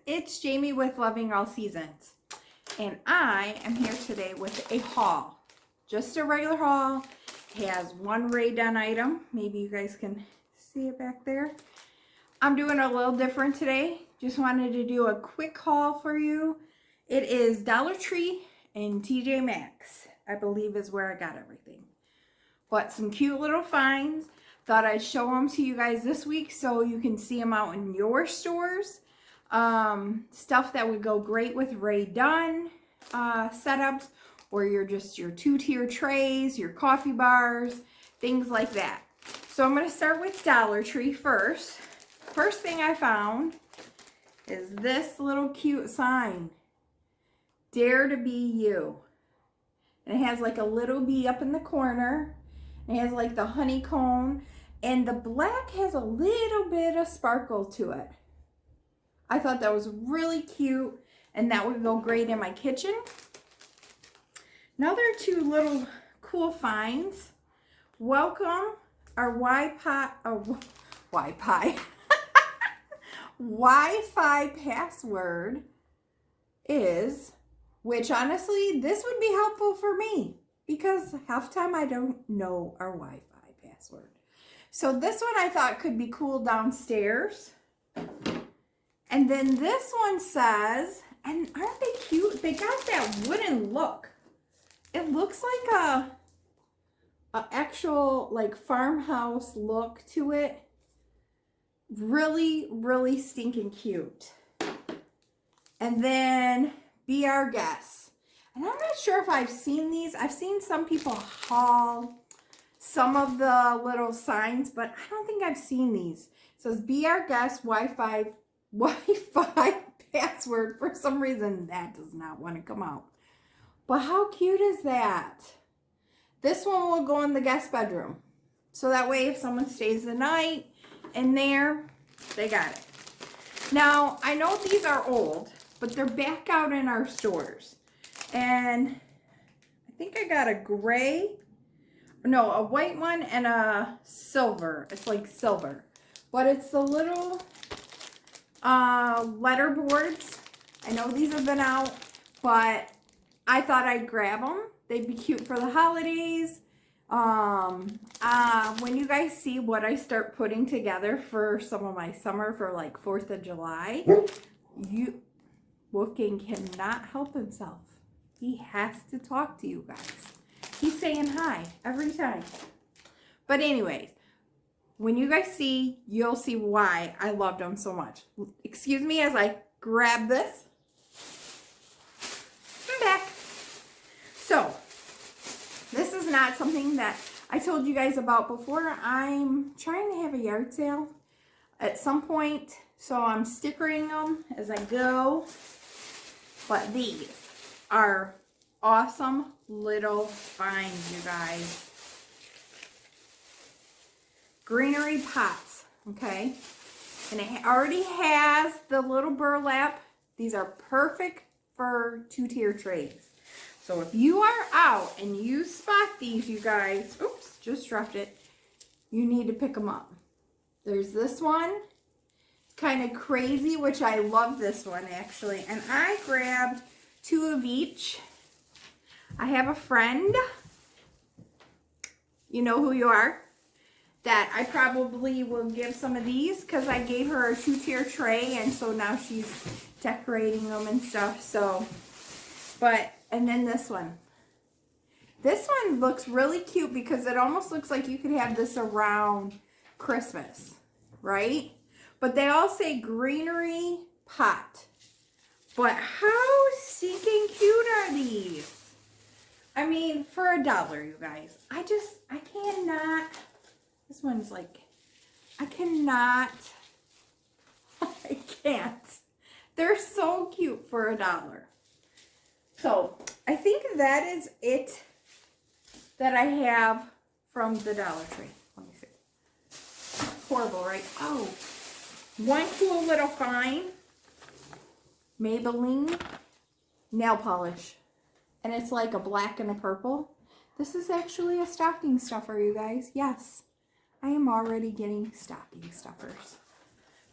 it's Jamie with Loving All Seasons, and I am here today with a haul. Just a regular haul. It has one Rae Dunn item. Maybe you guys can see it back there. I'm doing a little different today. Just wanted to do a quick haul for you. It is Dollar Tree and TJ Maxx, I believe is where I got everything. But some cute little finds. Thought I'd show them to you guys this week so you can see them out in your stores. Stuff that would go great with Rae Dunn setups, or your two-tier trays, your coffee bars, things like that. So I'm going to start with Dollar Tree first. First thing I found is this little cute sign. Dare to be you. And it has like a little bee up in the corner. It has like the honeycomb. And the black has a little bit of sparkle to it. I thought that was really cute. And that would go great in my kitchen. Now there are two little cool finds. Welcome. Our Wi-Fi password is, which honestly, this would be helpful for me because half the time I don't know our Wi-Fi password. So this one I thought could be cool downstairs. And then this one says, and aren't they cute? They got that wooden look. It looks like a actual like farmhouse look to it. Really, really stinking cute. And then Be Our Guest. And I'm not sure if I've seen these. I've seen some people haul some of the little signs, but I don't think I've seen these. It says Be Our Guest Wi-Fi password. For some reason that does not want to come out. But how cute is that? This one will go in the guest bedroom. So that way if someone stays the night in there, they got it. Now, I know these are old, but they're back out in our stores. And I think I got a white one and a silver. It's like silver. But it's the little letter boards. I know these have been out, but I thought I'd grab them. They'd be cute for the holidays. When you guys see what I start putting together for some of my summer for like 4th of July, Wolfgang cannot help himself. He has to talk to you guys. He's saying hi every time. But anyways, when you guys see, you'll see why I loved them so much. Excuse me as I grab this. I'm back. So, this is not something that I told you guys about before. I'm trying to have a yard sale at some point, so I'm stickering them as I go. But these are awesome little finds, you guys. Greenery pots, okay? And it already has the little burlap. These are perfect for two-tier trays. So if you are out and you spot these, you guys, oops, just dropped it, you need to pick them up. There's this one. It's kind of crazy, which I love this one actually. And I grabbed 2 of each. I have a friend, you know who you are, that I probably will give some of these because I gave her a 2-tier tray, and so now she's decorating them and stuff. So, and then this one. This one looks really cute because it almost looks like you could have this around Christmas, right? But they all say greenery pot. But how stinking cute are these? I mean, for $1, you guys. I cannot. This one's like, I can't. They're so cute for $1. So, I think that is it that I have from the Dollar Tree. Let me see. Horrible, right? Oh, one cool little find. Maybelline nail polish. And it's like a black and a purple. This is actually a stocking stuffer, you guys. Yes, I am already getting stocking stuffers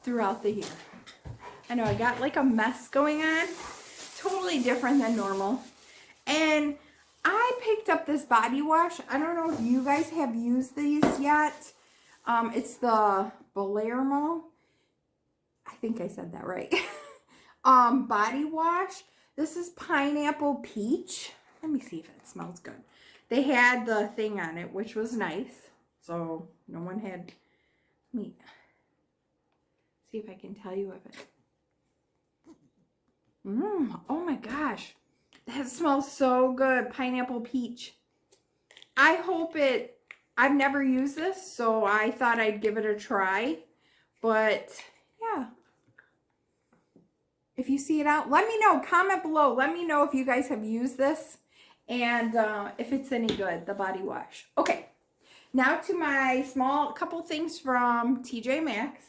throughout the year. I know I got like a mess going on. Totally different than normal. And I picked up this body wash. I don't know if you guys have used these yet. It's the Palermo. I think I said that right. Body wash. This is pineapple peach. Let me see if it smells good. They had the thing on it, which was nice. So no one had meat. See if I can tell you if it. Oh my gosh. That smells so good. Pineapple peach. I hope it, I've never used this, so I thought I'd give it a try. But yeah. If you see it out, let me know. Comment below. Let me know if you guys have used this and if it's any good, the body wash. Okay. Now to my small couple things from TJ Maxx.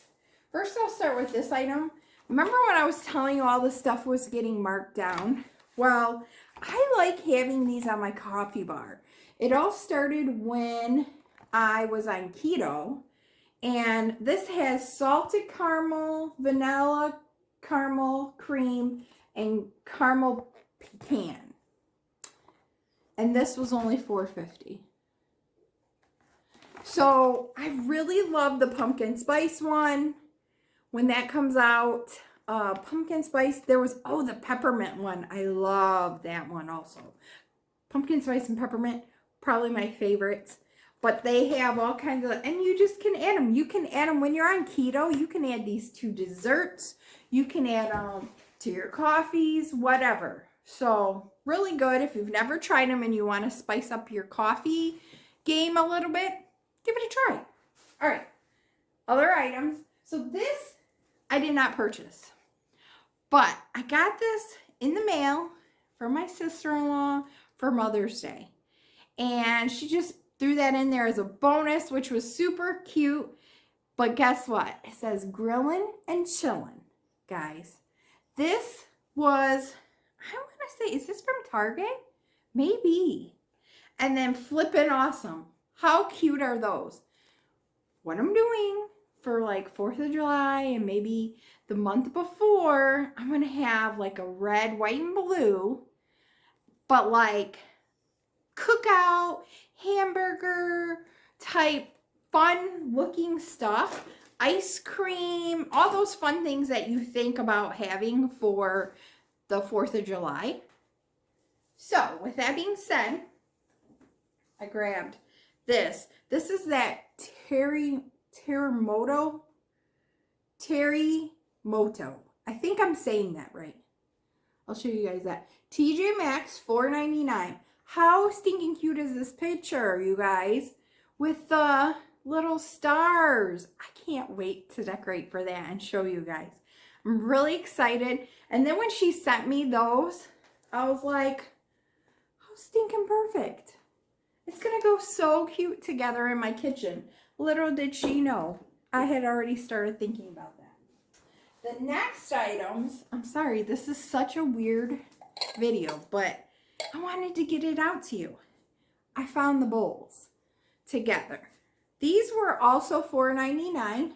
First, I'll start with this item. Remember when I was telling you all this stuff was getting marked down? Well, I like having these on my coffee bar. It all started when I was on keto. And this has salted caramel, vanilla, caramel cream, and caramel pecan. And this was only $4.50. So I really love the pumpkin spice one. When that comes out, pumpkin spice, there was, oh, the peppermint one. I love that one also. Pumpkin spice and peppermint, probably my favorites. But they have all kinds of, and you just can add them. You can add them when you're on keto. You can add these to desserts. You can add them to your coffees, whatever. So really good. If you've never tried them and you want to spice up your coffee game a little bit, give it a try. All right. Other items. So this I did not purchase. But I got this in the mail for my sister-in-law for Mother's Day. And she just threw that in there as a bonus, which was super cute. But guess what? It says grillin' and chillin', guys. This was, I want to say, is this from Target? Maybe. And then flippin' awesome. How cute are those? What I'm doing for like 4th of July and maybe the month before, I'm going to have like a red, white, and blue, but like cookout, hamburger type fun looking stuff, ice cream, all those fun things that you think about having for the 4th of July. So with that being said, I grabbed this. This is that Terremoto. I think I'm saying that right. I'll show you guys that. TJ Maxx, $4.99. How stinking cute is this picture, you guys? With the little stars. I can't wait to decorate for that and show you guys. I'm really excited. And then when she sent me those, I was like, how stinking perfect. It's going to go so cute together in my kitchen. Little did she know, I had already started thinking about that. The next items, I'm sorry, this is such a weird video, but I wanted to get it out to you. I found the bowls together. These were also $4.99.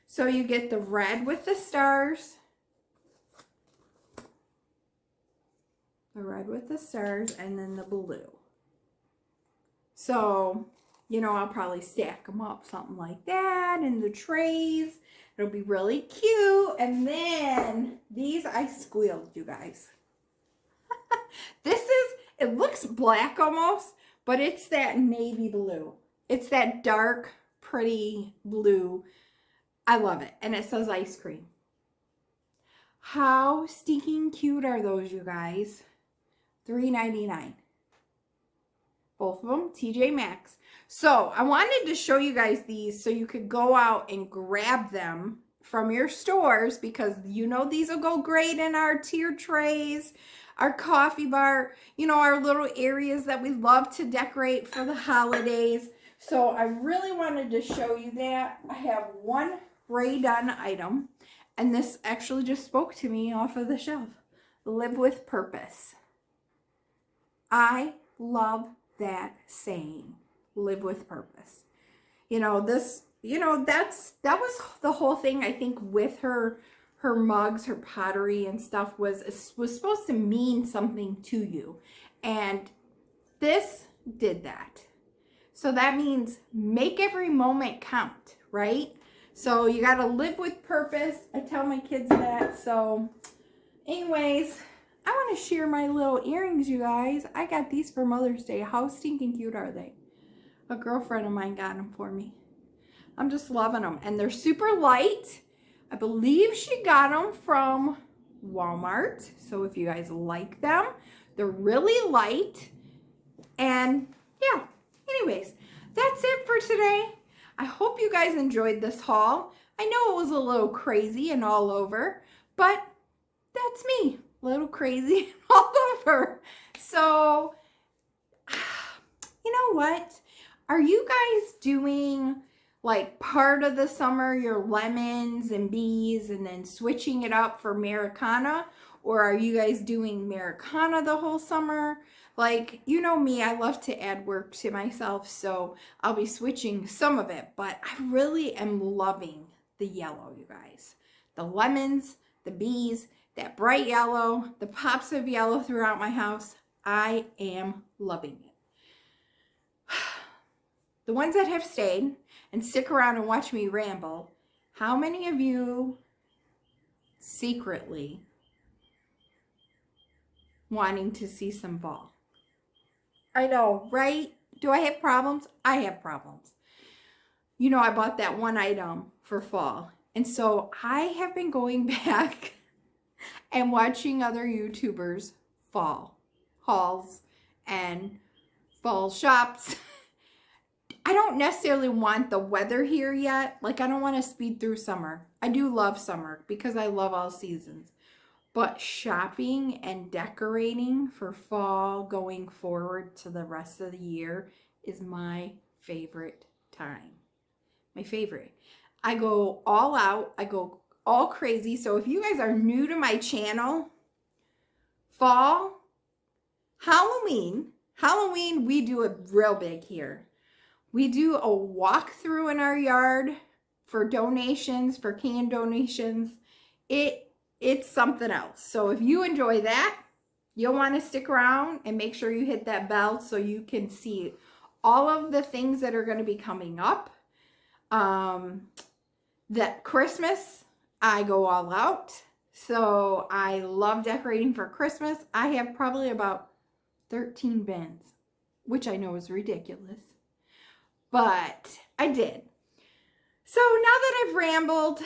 So you get the red with the stars. The red with the stars and then the blue. So, you know, I'll probably stack them up, something like that, in the trays. It'll be really cute. And then these I squealed, you guys. This is, it looks black almost, but it's that navy blue. It's that dark, pretty blue. I love it. And it says ice cream. How stinking cute are those, you guys? $3.99. Both of them, TJ Maxx. So I wanted to show you guys these so you could go out and grab them from your stores, because you know these will go great in our tier trays, our coffee bar, you know, our little areas that we love to decorate for the holidays. So I really wanted to show you that. I have one Ray Dunn item, and this actually just spoke to me off of the shelf. Live with purpose. I love that saying, live with purpose. You know, this, you know, that was the whole thing, I think, with her her mugs, her pottery and stuff was supposed to mean something to you. And this did that. So that means make every moment count, right? So you got to live with purpose. I tell my kids that. So anyways, I want to share my little earrings, you guys. I got these for Mother's Day. How stinking cute are they? A girlfriend of mine got them for me. I'm just loving them. And they're super light. I believe she got them from Walmart. So if you guys like them, they're really light. And yeah, anyways, that's it for today. I hope you guys enjoyed this haul. I know it was a little crazy and all over, but that's me, a little crazy and all over. So, you know what? Are you guys doing like part of the summer your lemons and bees and then switching it up for Americana? Or are you guys doing Americana the whole summer? Like, you know me, I love to add work to myself, so I'll be switching some of it, but I really am loving the yellow, you guys. The lemons, the bees, that bright yellow, the pops of yellow throughout my house. I am loving it. The ones that have stayed and stick around and watch me ramble, how many of you secretly wanting to see some fall? I know, right? Do I have problems? I have problems. You know, I bought that one item for fall. And so I have been going back and watching other YouTubers fall hauls and fall shops. I don't necessarily want the weather here yet. Like, I don't want to speed through summer. I do love summer because I love all seasons. But shopping and decorating for fall going forward to the rest of the year is my favorite time. My favorite. I go all out. I go all crazy. So if you guys are new to my channel, fall, Halloween, we do it real big here. We do a walkthrough in our yard for donations, for can donations. It's something else. So if you enjoy that, you'll want to stick around and make sure you hit that bell so you can see all of the things that are going to be coming up. That Christmas, I go all out. So I love decorating for Christmas. I have probably about 13 bins, which I know is ridiculous, but I did. So now that I've rambled,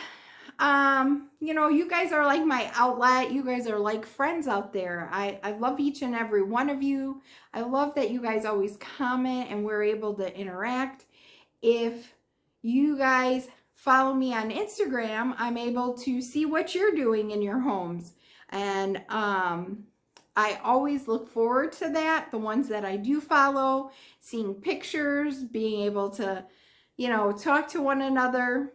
you know, you guys are like my outlet. You guys are like friends out there. I love each and every one of you. I love that you guys always comment and we're able to interact. If you guys follow me on Instagram, I'm able to see what you're doing in your homes. And I always look forward to that. The ones that I do follow, seeing pictures, being able to, you know, talk to one another.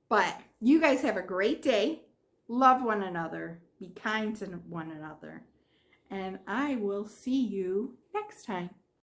But you guys have a great day. Love one another. Be kind to one another. And I will see you next time.